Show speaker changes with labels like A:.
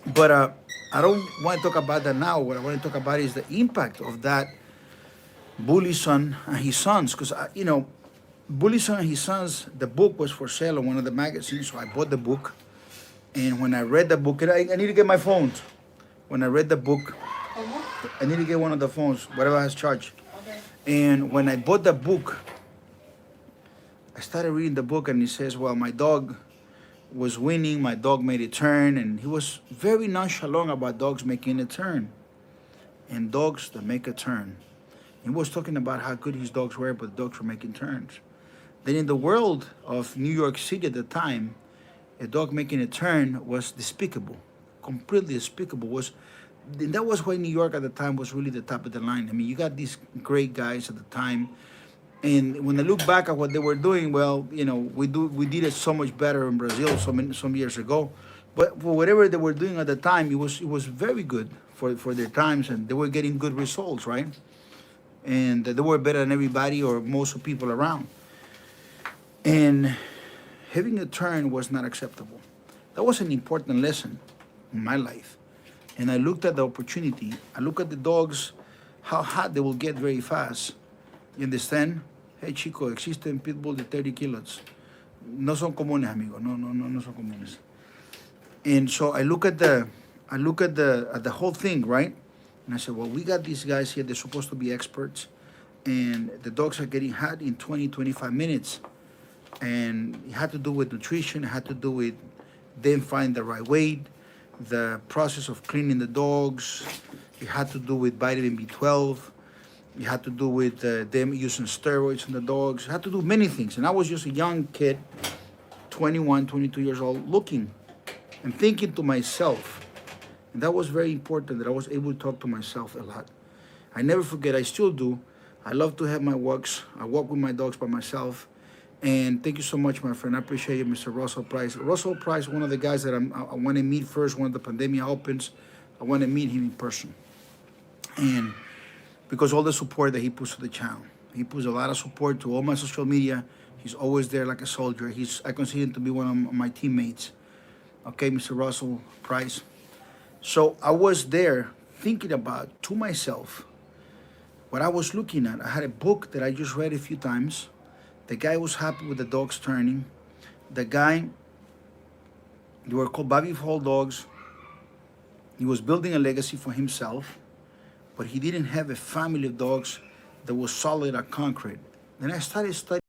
A: But I don't want to talk about that now. What I want to talk about is the impact of that Bullyson and his sons. Because, Bullyson and his sons, the book was for sale on one of the magazines, so I bought the book. And when I read the book, and I need to get my phones. When I read the book, I need to get one of the phones, whatever has charge.
B: Okay.
A: And when I bought the book, I started reading the book, and it says, well, my dog was winning, my dog made a turn, and he was very nonchalant about dogs making a turn and dogs that make a turn. He was talking about how good his dogs were, but dogs were making turns. Then in the world of New York City at the time, a dog making a turn was despicable, completely despicable. And that was why New York at the time was really the top of the line. I mean, you got these great guys at the time, and when I look back at what they were doing, well, we did it so much better in Brazil some years ago. But for whatever they were doing at the time, it was very good for their times, and they were getting good results, right? And they were better than everybody or most of people around. And having a turn was not acceptable. That was an important lesson in my life. And I looked at the opportunity. I look at the dogs, how hot they will get very fast. You understand? Hey, chico, existen pitbull de 30 kilos. No son comunes, amigo. No son comunes. And so I look at the whole thing, right? And I said, well, we got these guys here. They're supposed to be experts. And the dogs are getting hot in 20, 25 minutes. And it had to do with nutrition. It had to do with them finding the right weight, the process of cleaning the dogs. It had to do with vitamin B12. It had to do with them using steroids on the dogs. It had to do many things. And I was just a young kid, 21, 22 years old, looking and thinking to myself. And that was very important, that I was able to talk to myself a lot. I never forget, I still do. I love to have my walks. I walk with my dogs by myself. And thank you so much, my friend. I appreciate you, Mr. Russell Price. Russell Price, one of the guys that I want to meet first when the pandemic opens. I want to meet him in person. And because all the support that he puts to the channel. He puts a lot of support to all my social media. He's always there like a soldier. I consider him to be one of my teammates. Okay, Mr. Russell Price. So I was there thinking about, to myself, what I was looking at. I had a book that I just read a few times. The guy was happy with the dogs turning. The guy, they were called Bobby Hall dogs. He was building a legacy for himself, but he didn't have a family of dogs that was solid as concrete. Then I started studying.